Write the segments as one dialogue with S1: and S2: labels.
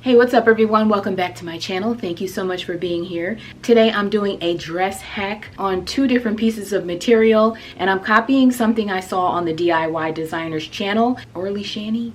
S1: Hey, what's up everyone? Welcome back to my channel. Thank you so much for being here. Today I'm doing a dress hack on two different pieces of material, and I'm copying something I saw on the DIY designer's channel. Orly Shannon.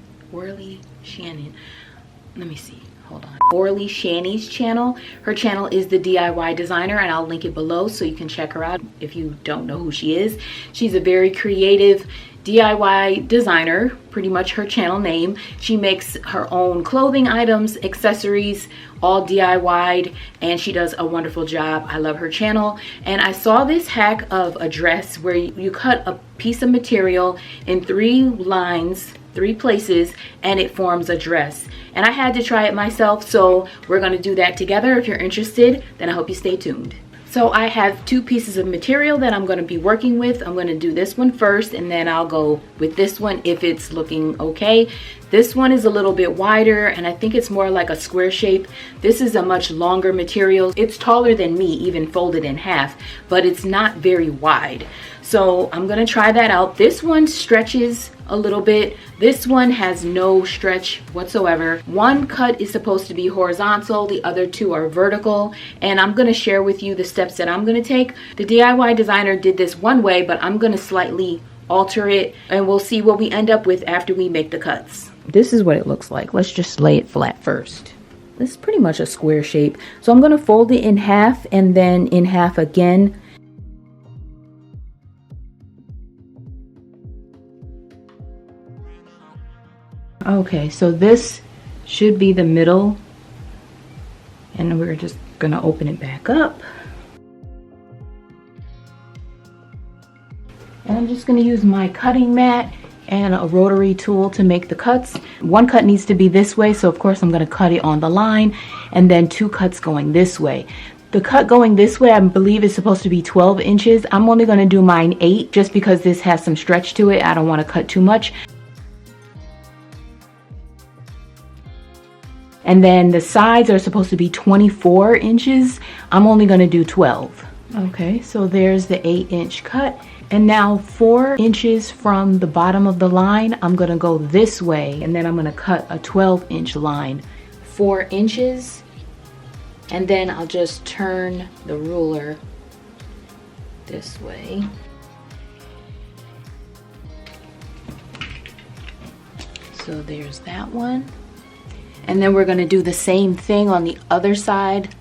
S1: Let me see. Hold on. Orly Shanny's channel. Her channel is the DIY designer, and I'll link it below so you can check her out if you don't know who she is. She's a very creative DIY designer, pretty much her channel name. She makes her own clothing items, accessories, all DIY'd, and she does a wonderful job. I love her channel. And I saw this hack of a dress where you cut a piece of material in 3 lines, 3 places, and it forms a dress. And I had to try it myself, so we're gonna do that together. If you're interested, then I hope you stay tuned. So I have 2 pieces of material that I'm going to be working with. I'm going to do this one first, and then I'll go with this one if it's looking okay. This one is a little bit wider, and I think it's more like a square shape. This is a much longer material. It's taller than me, even folded in half, but it's not very wide. So I'm going to try that out. This one stretches a little bit. This one has no stretch whatsoever. One cut is supposed to be horizontal, the other 2 are vertical, and I'm going to share with you the steps that I'm going to take. The DIY designer did this one way, but I'm going to slightly alter it, and we'll see what we end up with after we make the cuts. This is what it looks like. Let's just lay it flat first. This is pretty much a square shape. So I'm going to fold it in half and then in half again. Okay, so this should be the middle, and we're just gonna open it back up. And I'm just gonna use my cutting mat and a rotary tool to make the cuts. One cut needs to be this way, so of course I'm gonna cut it on the line, and then 2 cuts going this way. The cut going this way, I believe, is supposed to be 12 inches. I'm only gonna do mine 8 just because this has some stretch to it. I don't wanna cut too much. And then the sides are supposed to be 24 inches. I'm only gonna do 12. Okay, so there's the 8-inch cut. And now 4 inches from the bottom of the line, I'm gonna go this way, and then I'm gonna cut a 12-inch line. 4 inches, and then I'll just turn the ruler this way. So there's that one. And then we're going to do the same thing on the other side.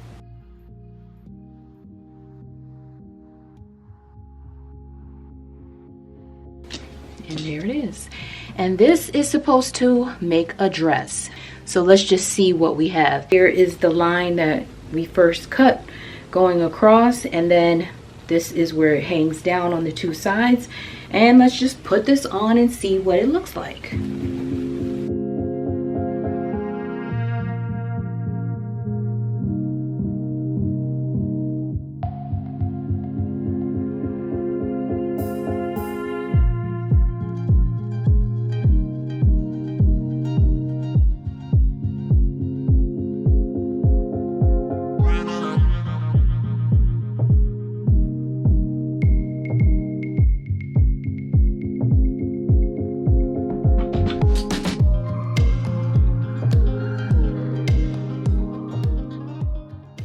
S1: And there it is. And this is supposed to make a dress. So let's just see what we have. Here is the line that we first cut going across, and then this is where it hangs down on the 2 sides. And let's just put this on and see what it looks like.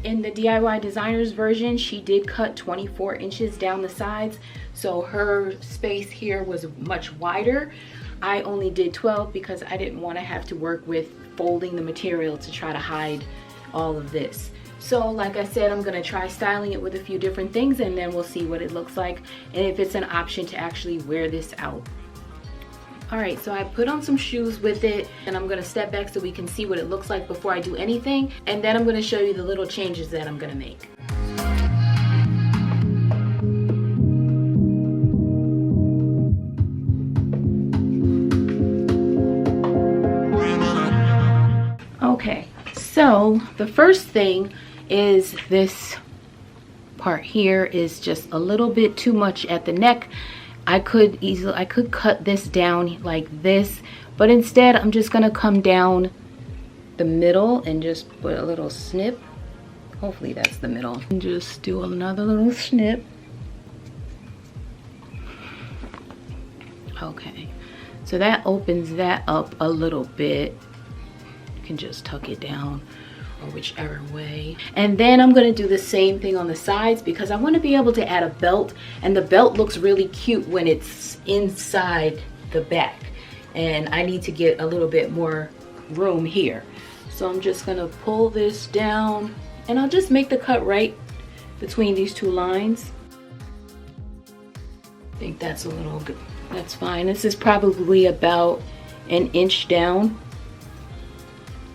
S1: In the DIY designer's version, she did cut 24 inches down the sides, so her space here was much wider. I only did 12 because I didn't want to have to work with folding the material to try to hide all of this. So like I said, I'm going to try styling it with a few different things, and then we'll see what it looks like and if it's an option to actually wear this out. Alright, so I put on some shoes with it, and I'm going to step back so we can see what it looks like before I do anything, and then I'm going to show you the little changes that I'm going to make. Okay, so the first thing is this part here is just a little bit too much at the neck. I could cut this down like this, but instead I'm just gonna come down the middle and just put a little snip. Hopefully that's the middle. And just do another little snip. Okay, so that opens that up a little bit. can just tuck it down or whichever way. And then I'm gonna do the same thing on the sides because I want to be able to add a belt, and the belt looks really cute when it's inside the back, and I need to get a little bit more room here. So I'm just gonna pull this down, and I'll just make the cut right between these two lines. I think that's a little good. That's fine. This is probably about an inch down,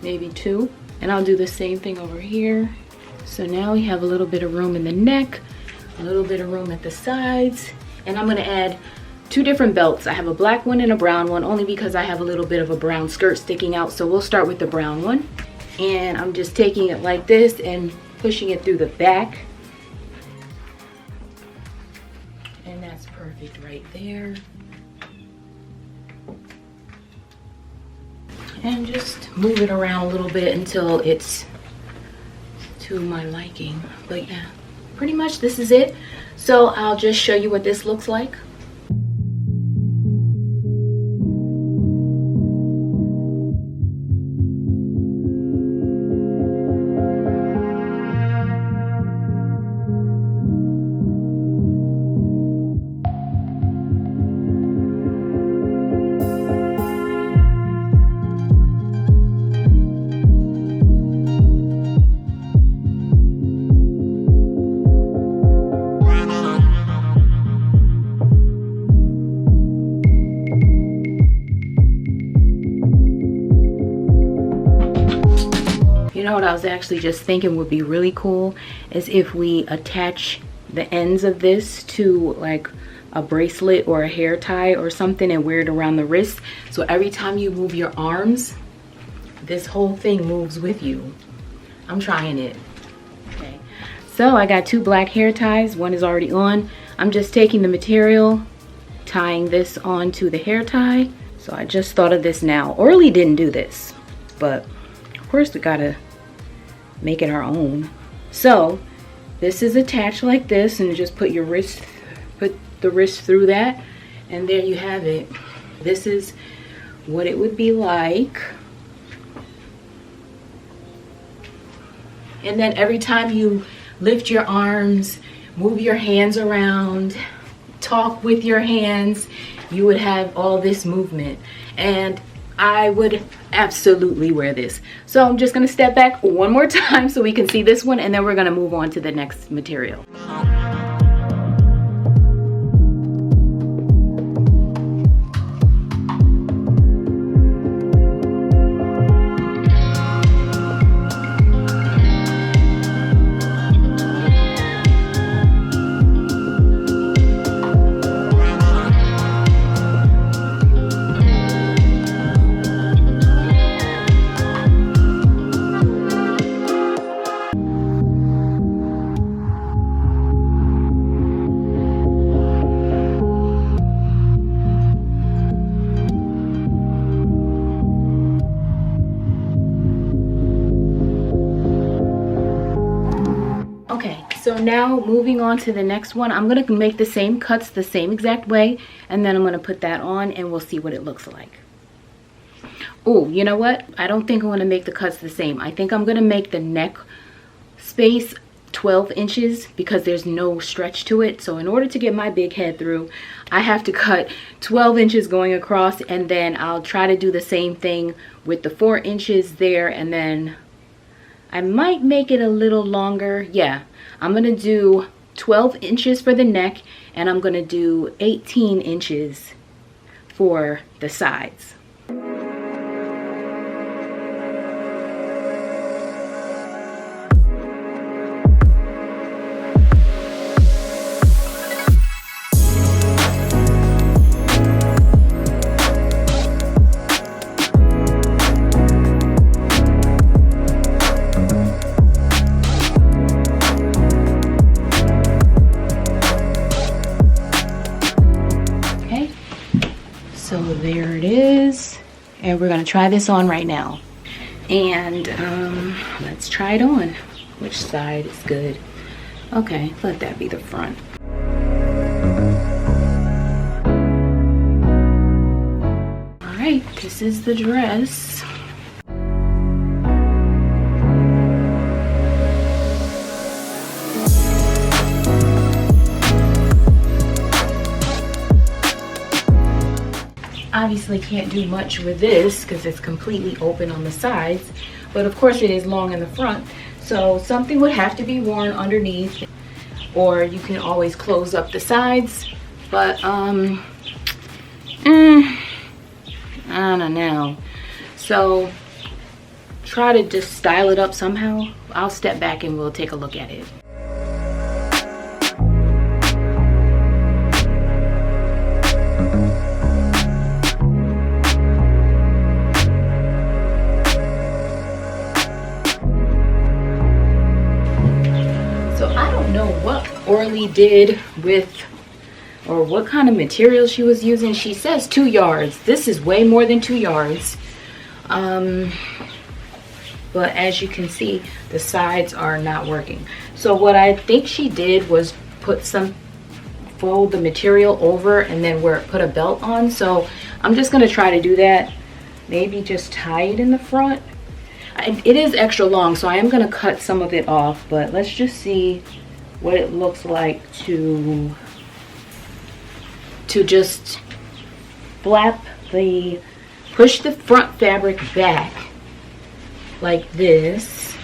S1: maybe 2. And I'll do the same thing over here. So now we have a little bit of room in the neck, a little bit of room at the sides, and I'm gonna add 2 different belts. I have a black one and a brown one, only because I have a little bit of a brown skirt sticking out. So we'll start with the brown one. And I'm just taking it like this and pushing it through the back. And that's perfect right there. And just move it around a little bit until it's to my liking. But yeah, pretty much this is it. So I'll just show you what this looks like. You know what I was actually just thinking would be really cool is if we attach the ends of this to like a bracelet or a hair tie or something and wear it around the wrist. So every time you move your arms, this whole thing moves with you. I'm trying it. Okay. So I got 2 black hair ties. One is already on. I'm just taking the material, tying this onto the hair tie. So I just thought of this now. Orly didn't do this, but of course we gotta make it our own. So this is attached like this, and just put your wrist, put the wrist through that, and there you have it. This is what it would be like. And then every time you lift your arms, move your hands around, talk with your hands, you would have all this movement. And I would absolutely wear this. So I'm just gonna step back one more time so we can see this one, and then we're gonna move on to the next material. So now moving on to the next one, I'm gonna make the same cuts the same exact way, and then I'm gonna put that on and we'll see what it looks like. Oh, you know what? I don't think I'm gonna make the cuts the same. I think I'm gonna make the neck space 12 inches because there's no stretch to it. So in order to get my big head through, I have to cut 12 inches going across, and then I'll try to do the same thing with the 4 inches there, and then I might make it a little longer. Yeah, I'm gonna do 12 inches for the neck, and I'm gonna do 18 inches for the sides. So there it is, and we're gonna try this on right now. And let's try it on. Which side is good? Okay, let that be the front. All right, this is the dress. obviously can't do much with this because it's completely open on the sides, but of course it is long in the front, so something would have to be worn underneath, or you can always close up the sides. But I don't know, so try to just style it up somehow. I'll step back and we'll take a look at it. What Orly did with, or what kind of material she was using. She says 2 yards. This is way more than 2 yards. But as you can see, the sides are not working. So what I think she did was fold the material over and then put a belt on. So I'm just gonna try to do that. Maybe just tie it in the front. It is extra long, so I am gonna cut some of it off, but let's just see what it looks like to just push the front fabric back like this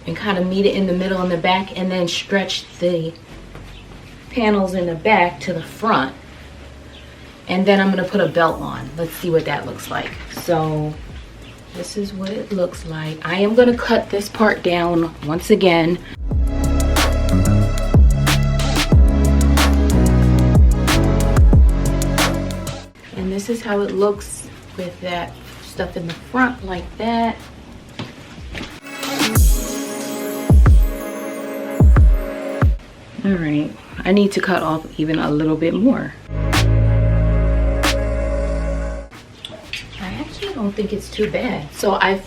S1: and kind of meet it in the middle and the back, and then stretch the panels in the back to the front, and then I'm going to put a belt on. Let's see what that looks like. So this is what it looks like. I am going to cut this part down once again. And this is how it looks with that stuff in the front like that. All right, I need to cut off even a little bit more. I don't think it's too bad. So I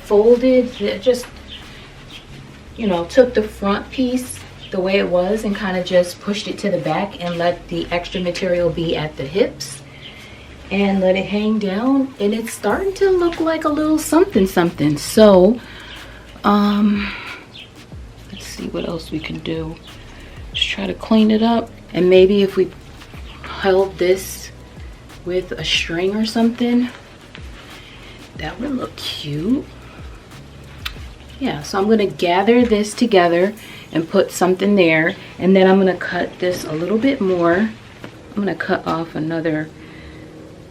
S1: folded, just, you know, took the front piece the way it was and kind of just pushed it to the back and let the extra material be at the hips and let it hang down, and it's starting to look like a little something something. So let's see what else we can do. Just try to clean it up, and maybe if we held this with a string or something, that would look cute. Yeah, so I'm going to gather this together and put something there, and then I'm going to cut this a little bit more. I'm going to cut off another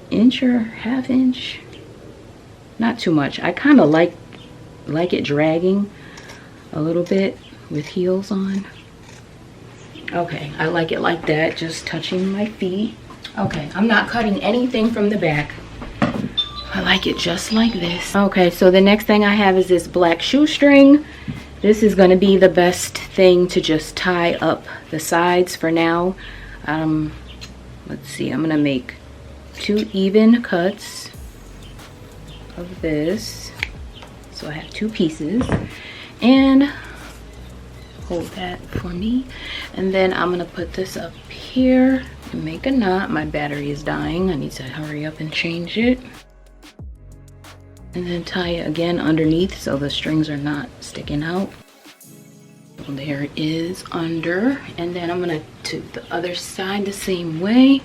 S1: inch or half inch, not too much. I kind of like it dragging a little bit with heels on. Okay, I like it like that, just touching my feet. Okay, I'm not cutting anything from the back. I like it just like this. Okay, so the next thing I have is this black shoestring. This is going to be the best thing to just tie up the sides for now. Let's see, I'm going to make 2 even cuts of this. So I have 2 pieces, and hold that for me. And then I'm going to put this up here and make a knot. My battery is dying. I need to hurry up and change it. And then tie it again underneath so the strings are not sticking out. There it is under. And then I'm going to do the other side the same way.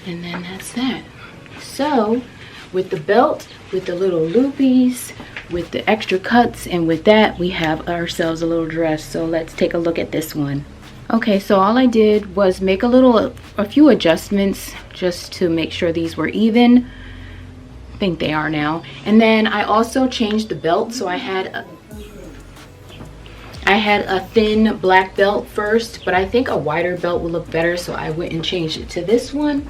S1: And then that's that. So with the belt, with the little loopies, with the extra cuts, and with that, we have ourselves a little dress. So let's take a look at this one. Okay, so all I did was make a few adjustments just to make sure these were even. I think they are now. And then I also changed the belt. So I had a thin black belt first, but I think a wider belt would look better, so I went and changed it to this one.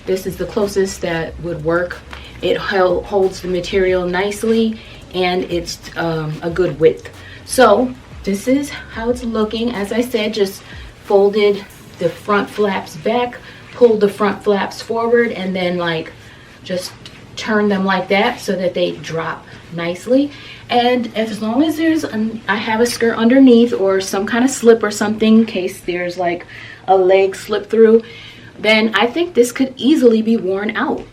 S1: This is the closest that would work. It holds the material nicely, and it's a good width. So this is how it's looking. As I said, just folded the front flaps back, pulled the front flaps forward, and then like just turn them like that so that they drop nicely. And as long as I have a skirt underneath or some kind of slip or something in case there's like a leg slip through, then I think this could easily be worn out.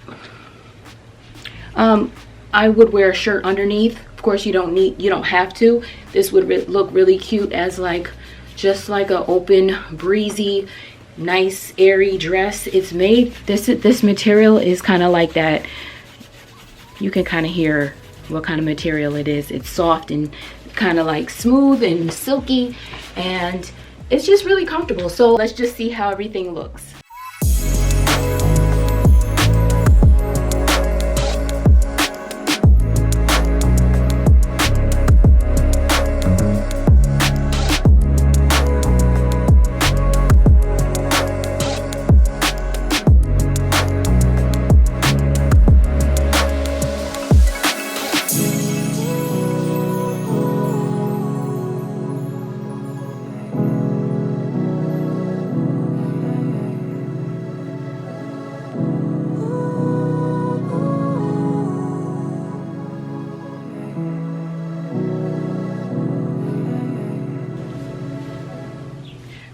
S1: I would wear a shirt underneath. Of course, you don't have to. This would look really cute as like just like a open, breezy, nice, airy dress. It's made, this material is kind of like that. You can kind of hear what kind of material it is. It's soft and kind of like smooth and silky, and it's just really comfortable. So let's just see how everything looks.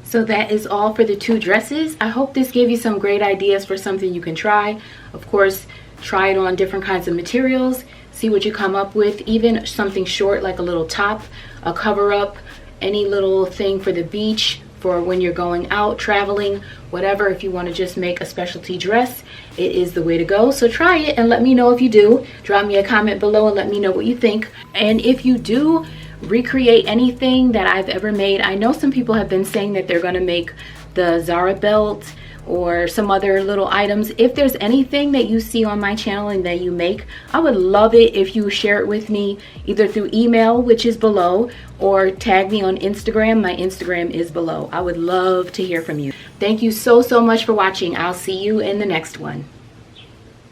S1: So that is all for the 2 dresses. I hope this gave you some great ideas for something you can try. Of course, try it on different kinds of materials, see what you come up with, even something short like a little top, a cover up, any little thing for the beach, for when you're going out, traveling, whatever. If you want to just make a specialty dress, it is the way to go. So try it and let me know if you do. Drop me a comment below and let me know what you think. And if you do recreate anything that I've ever made, I know some people have been saying that they're going to make the Zara belt or some other little items. If there's anything that you see on my channel and that you make, I would love it if you share it with me either through email, which is below, or tag me on Instagram. My Instagram is below. I would love to hear from you. Thank you so much for watching. I'll see you in the next one.